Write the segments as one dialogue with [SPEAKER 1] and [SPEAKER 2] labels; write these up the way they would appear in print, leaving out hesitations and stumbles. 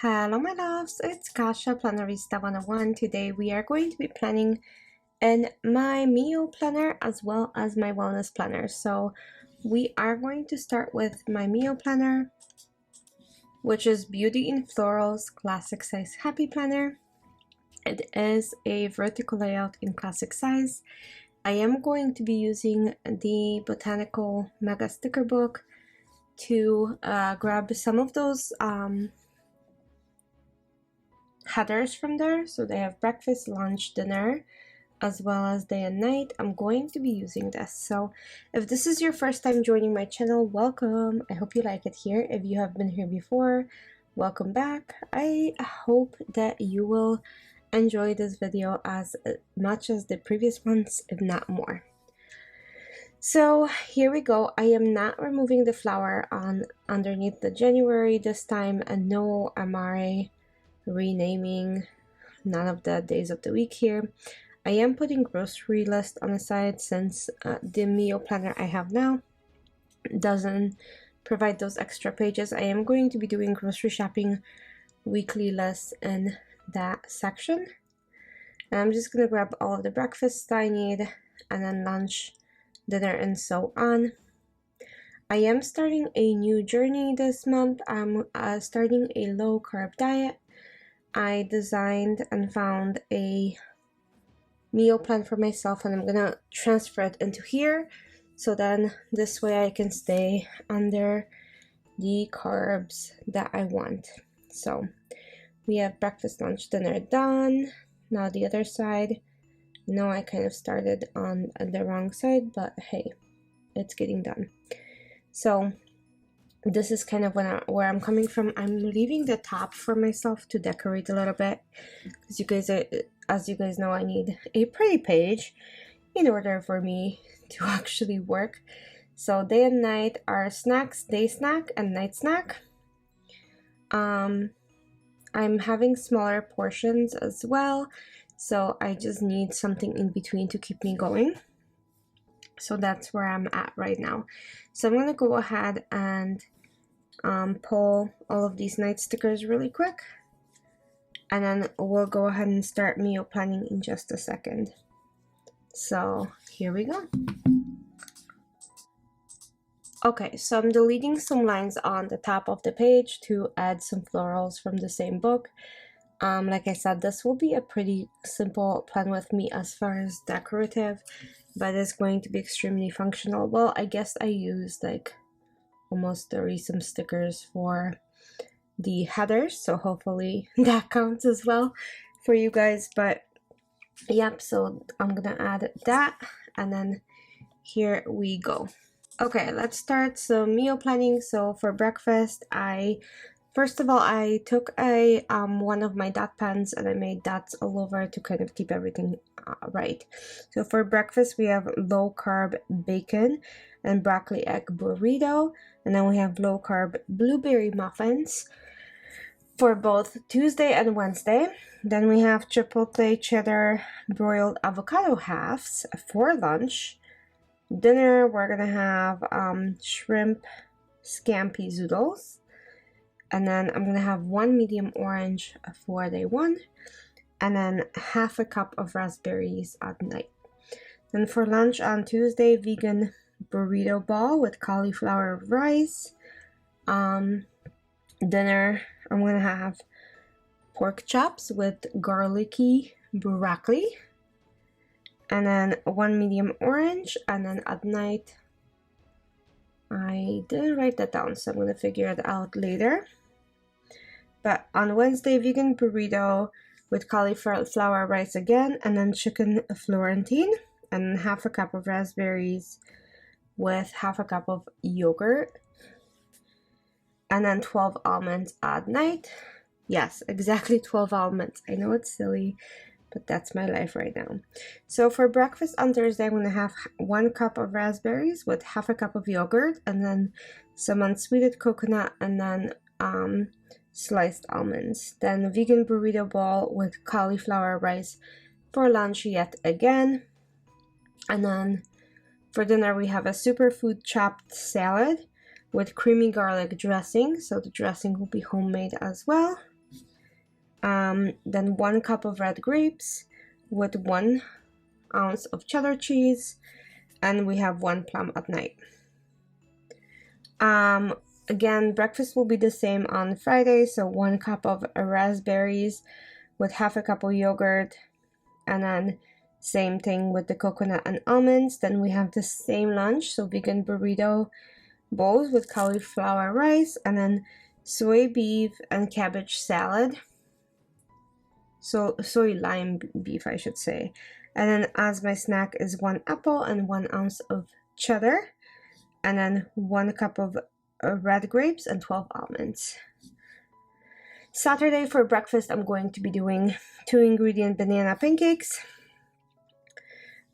[SPEAKER 1] Hello my loves, it's Kasha Plannerista 101. Today we are going to be planning in my meal planner as well as my wellness planner. So we are going to start with my meal planner, which is Beauty in Florals Classic Size Happy Planner. It is a vertical layout in classic size. I am going to be using the Botanical Mega Sticker Book to grab some of those headers from there. So they have breakfast, lunch, dinner, as well as day and night. I'm going to be using this. So if this is your first time joining my channel, welcome. I hope you like it here. If you have been here before, welcome back. I hope that you will enjoy this video as much as the previous ones, if not more. So here we go. I am not removing the flower on underneath the January this time, and no am I renaming none of the days of the week here. I am putting grocery list on the side since the meal planner I have now doesn't provide those extra pages. I am going to be doing grocery shopping weekly list in that section. And I'm just gonna grab all of the breakfast I need, and then lunch, dinner, and so on. I am starting a new journey this month. I'm starting a low carb diet. I designed and found a meal plan for myself, and I'm gonna transfer it into here, so then this way I can stay under the carbs that I want. So we have breakfast, lunch, dinner done. Now the other side. No, I kind of started on the wrong side, but hey, it's getting done. So this is kind of where I'm coming from. I'm leaving the top for myself to decorate a little bit, because as you guys know, I need a pretty page in order for me to actually work. So day and night are snacks, day snack and night snack. I'm having smaller portions as well, so I just need something in between to keep me going. So that's where I'm at right now. So I'm gonna go ahead and pull all of these night stickers really quick, and then we'll go ahead and start meal planning in just a second. So here we go. Okay, so I'm deleting some lines on the top of the page to add some florals from the same book. Like I said, this will be a pretty simple plan with me as far as decorative, but it's going to be extremely functional. Well, I guess I used like almost 30 some stickers for the headers, so hopefully that counts as well for you guys. But yep, so I'm gonna add that, and then here we go. Okay, let's start some meal planning. So for breakfast, first of all, I took a one of my dot pens and I made dots all over to kind of keep everything right. So for breakfast, we have low carb bacon and broccoli egg burrito, and then we have low carb blueberry muffins for both Tuesday and Wednesday. Then we have chipotle cheddar broiled avocado halves for lunch. Dinner, we're gonna have shrimp scampi zoodles, and then I'm gonna have one medium orange for day one, and then half a cup of raspberries at night. Then for lunch on Tuesday, vegan burrito ball with cauliflower rice. Dinner, I'm gonna have pork chops with garlicky broccoli, and then one medium orange. And then at night, I didn't write that down, so I'm gonna figure it out later. But on Wednesday, vegan burrito with cauliflower rice again, and then chicken Florentine, and half a cup of raspberries with half a cup of yogurt, and then 12 almonds at night. Yes, exactly 12 almonds. I know it's silly, but that's my life right now. So for breakfast on Thursday, I'm gonna have 1 cup of raspberries with half a cup of yogurt, and then some unsweetened coconut, and then sliced almonds. Then vegan burrito ball with cauliflower rice for lunch yet again. And then for dinner, we have a superfood chopped salad with creamy garlic dressing. So the dressing will be homemade as well. Then 1 cup of red grapes with 1 ounce of cheddar cheese, and we have 1 plum at night. Again, breakfast will be the same on Friday, so 1 cup of raspberries with half a cup of yogurt, and then same thing with the coconut and almonds. Then we have the same lunch, so vegan burrito bowls with cauliflower rice, and then soy beef and cabbage salad. So soy lime beef, I should say. And then as my snack is 1 apple and 1 ounce of cheddar, and then 1 cup of red grapes and 12 almonds. Saturday for breakfast, I'm going to be doing 2-ingredient banana pancakes,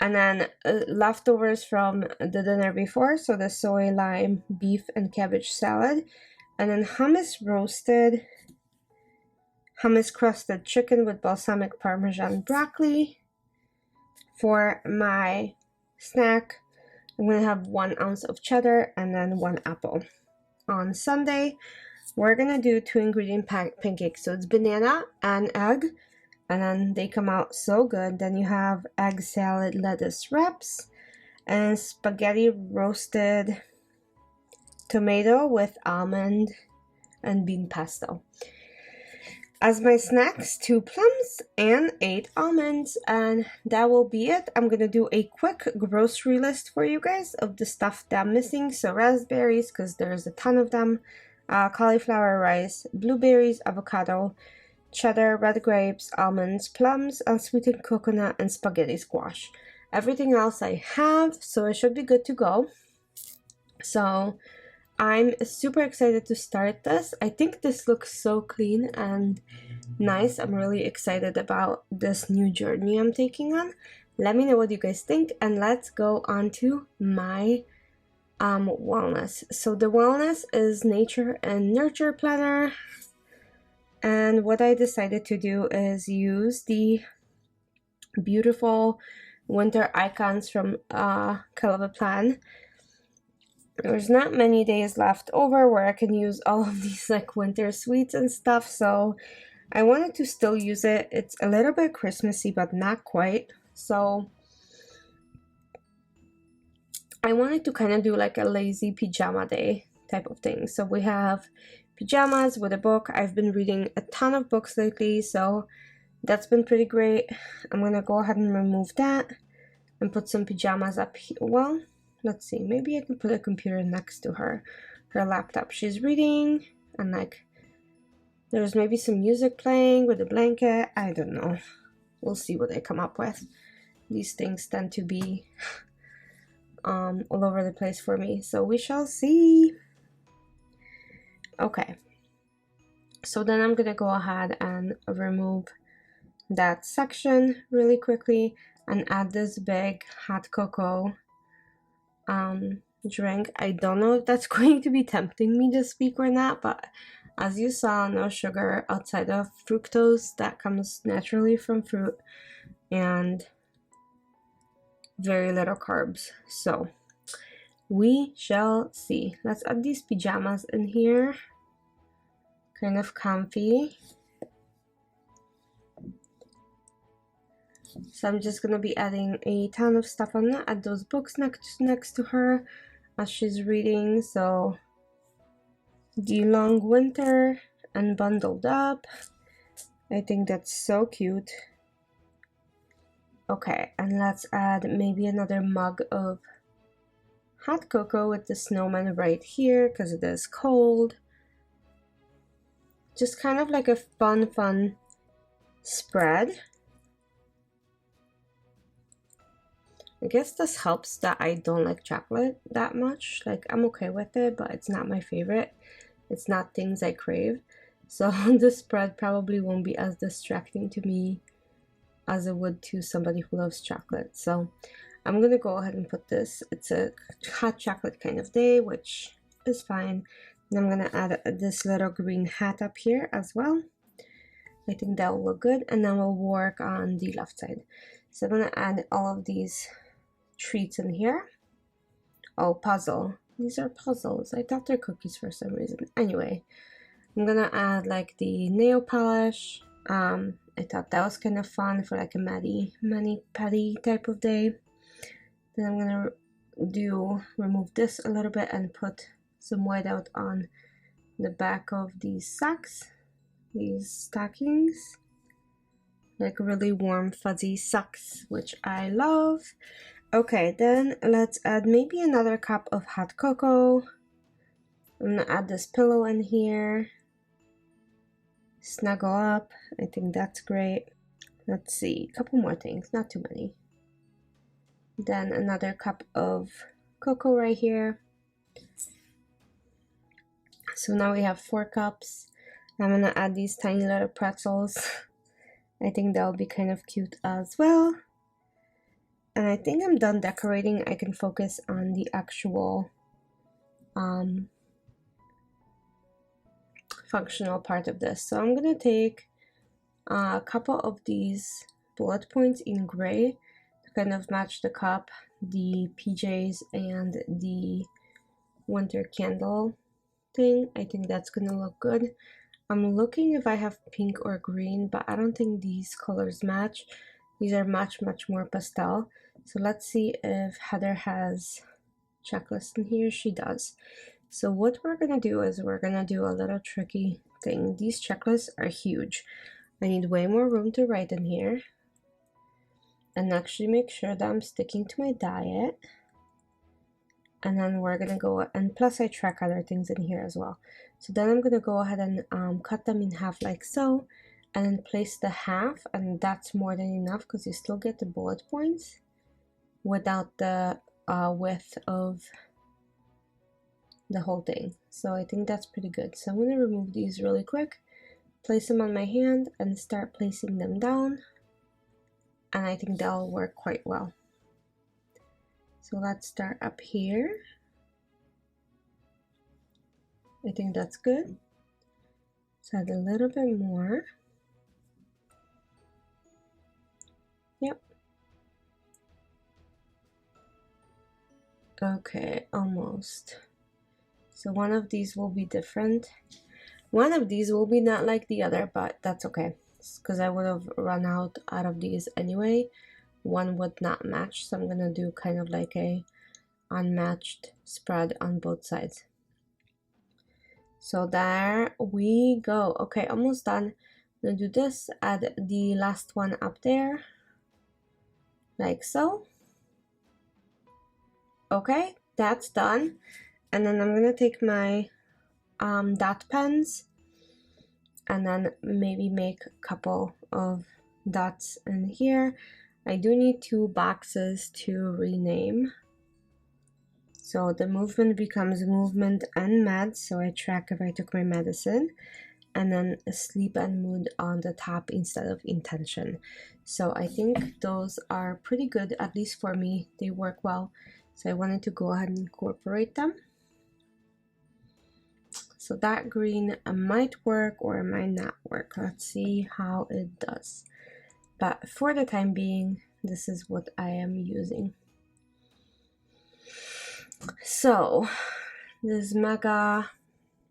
[SPEAKER 1] and then leftovers from the dinner before, so the soy lime beef and cabbage salad, and then hummus crusted chicken with balsamic parmesan broccoli. For my snack, I'm gonna have 1 ounce of cheddar and then 1 apple. On Sunday, we're gonna do 2-ingredient pancakes. So it's banana and egg, and then they come out so good. Then you have egg salad lettuce wraps and spaghetti roasted tomato with almond and bean pesto. As my snacks, 2 plums and 8 almonds, and that will be it. I'm gonna do a quick grocery list for you guys of the stuff that I'm missing. So raspberries, because there's a ton of them, cauliflower rice, blueberries, avocado, cheddar, red grapes, almonds, plums, unsweetened coconut, and spaghetti squash. Everything else I have, so I should be good to go. So I'm super excited to start this. I think this looks so clean and nice. I'm really excited about this new journey I'm taking on. Let me know what you guys think, and let's go on to my wellness. So the wellness is nature and nurture planner, and what I decided to do is use the beautiful winter icons from Calva Plan. There's not many days left over where I can use all of these like winter sweets and stuff, so I wanted to still use it. It's a little bit Christmassy, but not quite. So I wanted to kind of do like a lazy pajama day type of thing. So we have pajamas with a book. I've been reading a ton of books lately, so that's been pretty great. I'm gonna go ahead and remove that and put some pajamas up here. Well, let's see, maybe I can put a computer next to her laptop. She's reading, and like there's maybe some music playing with a blanket. I don't know. We'll see what I come up with. These things tend to be all over the place for me, so we shall see. Okay, so then I'm gonna go ahead and remove that section really quickly and add this big hot cocoa drink. I don't know if that's going to be tempting me this week or not, but as you saw, no sugar outside of fructose that comes naturally from fruit, and very little carbs. So we shall see. Let's add these pajamas in here. Kind of comfy. So I'm just gonna be adding a ton of stuff. I'm gonna add those books next to her as she's reading. So the long winter and bundled up. I think that's so cute. Okay, and let's add maybe another mug of hot cocoa with the snowman right here because it is cold. Just kind of like a fun spread. I guess this helps that I don't like chocolate that much. Like, I'm okay with it, but it's not my favorite. It's not things I crave. So the spread probably won't be as distracting to me as it would to somebody who loves chocolate. So I'm gonna go ahead and put this. It's a hot chocolate kind of day, which is fine. And I'm gonna add this little green hat up here as well. I think that will look good. And then we'll work on the left side. So I'm gonna add all of these treats in here. Oh, puzzle. These are puzzles. I thought they're cookies for some reason. Anyway, I'm gonna add like the nail polish I thought that was kind of fun for like a mani-pedi type of day. Then I'm gonna remove this a little bit and put some white out on the back of these socks, these stockings, like really warm fuzzy socks, which I love. Okay, then let's add maybe another cup of hot cocoa. I'm gonna add this pillow in here. Snuggle up. I think that's great. Let's see, a couple more things, not too many. Then another cup of cocoa right here. So now we have 4 cups. I'm gonna add these tiny little pretzels. I think that'll be kind of cute as well. And I think I'm done decorating. I can focus on the actual functional part of this. So I'm gonna take a couple of these bullet points in gray to kind of match the cup, the PJs, and the winter candle thing. I think that's gonna look good. I'm looking if I have pink or green, but I don't think these colors match. These are much more pastel. So let's see if Heather has checklist in here. She does. So what we're gonna do is we're gonna do a little tricky thing. These checklists are huge. I need way more room to write in here and actually make sure that I'm sticking to my diet. And then we're gonna go, and plus I track other things in here as well. So then I'm gonna go ahead and cut them in half like so, and then place the half, and that's more than enough because you still get the bullet points without the width of the whole thing. So I think that's pretty good. So I'm gonna remove these really quick, place them on my hand, and start placing them down, and I think that'll work quite well. So let's start up here. I think that's good. Let's add a little bit more. Yep. Okay, almost. So one of these will be different. One of these will be not like the other, but that's okay, because I would have run out of these anyway. One would not match, so I'm gonna do kind of like a unmatched spread on both sides. So there we go. Okay, almost done. I'm gonna do this, add the last one up there, like so. Okay, that's done. And then I'm gonna take my dot pens and then maybe make a couple of dots in here. I do need 2 boxes to rename. So the movement becomes movement and meds, so I track if I took my medicine, and then sleep and mood on the top instead of intention. So I think those are pretty good, at least for me. They work well. So I wanted to go ahead and incorporate them. So that green might work or it might not work. Let's see how it does. But for the time being, this is what I am using. So this mega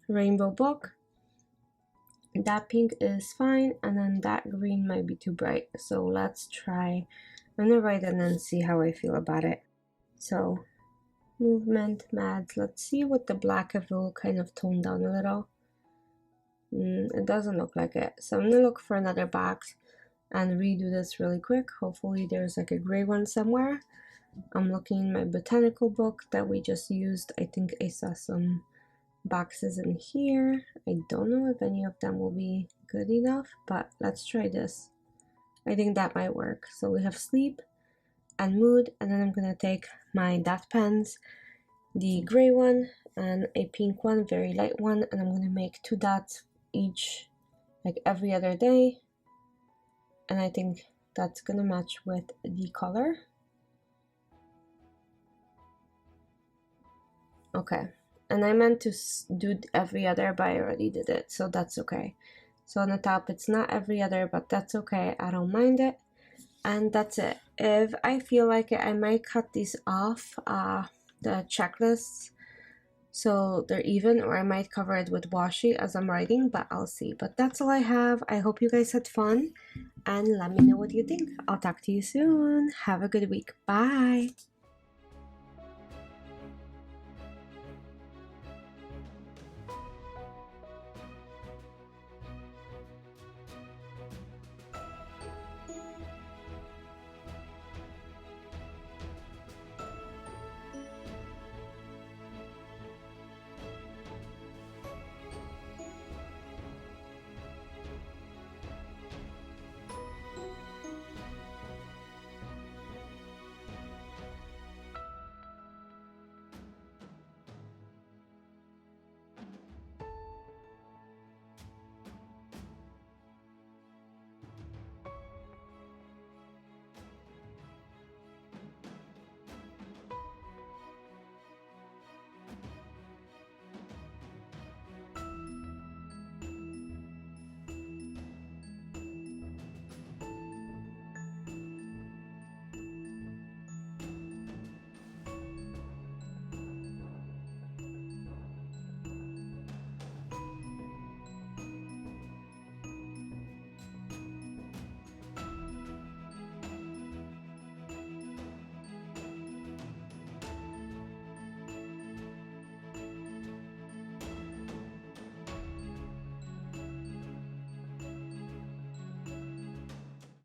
[SPEAKER 1] rainbow book, that pink is fine, and then that green might be too bright. So let's try, I'm gonna write and then see how I feel about it. So movement, meds, let's see what the black if it will kind of tone down a little. It doesn't look like it. So I'm gonna look for another box and redo this really quick. Hopefully there's like a gray one somewhere. I'm looking in my botanical book that we just used. I think I saw some boxes in here. I don't know if any of them will be good enough, but let's try this. I think that might work. So we have sleep and mood, and then I'm gonna take my dot pens, the gray one and a pink one, very light one, and I'm gonna make 2 dots each, like every other day, and I think that's gonna match with the color. Okay, and I meant to do every other, but I already did it, so that's okay. So on the top it's not every other, but that's okay, I don't mind it. And that's it. If I feel like it, I might cut these off, the checklists, so they're even, or I might cover it with washi as I'm writing, but I'll see. But that's all I have. I hope you guys had fun, and let me know what you think. I'll talk to you soon. Have a good week. Bye.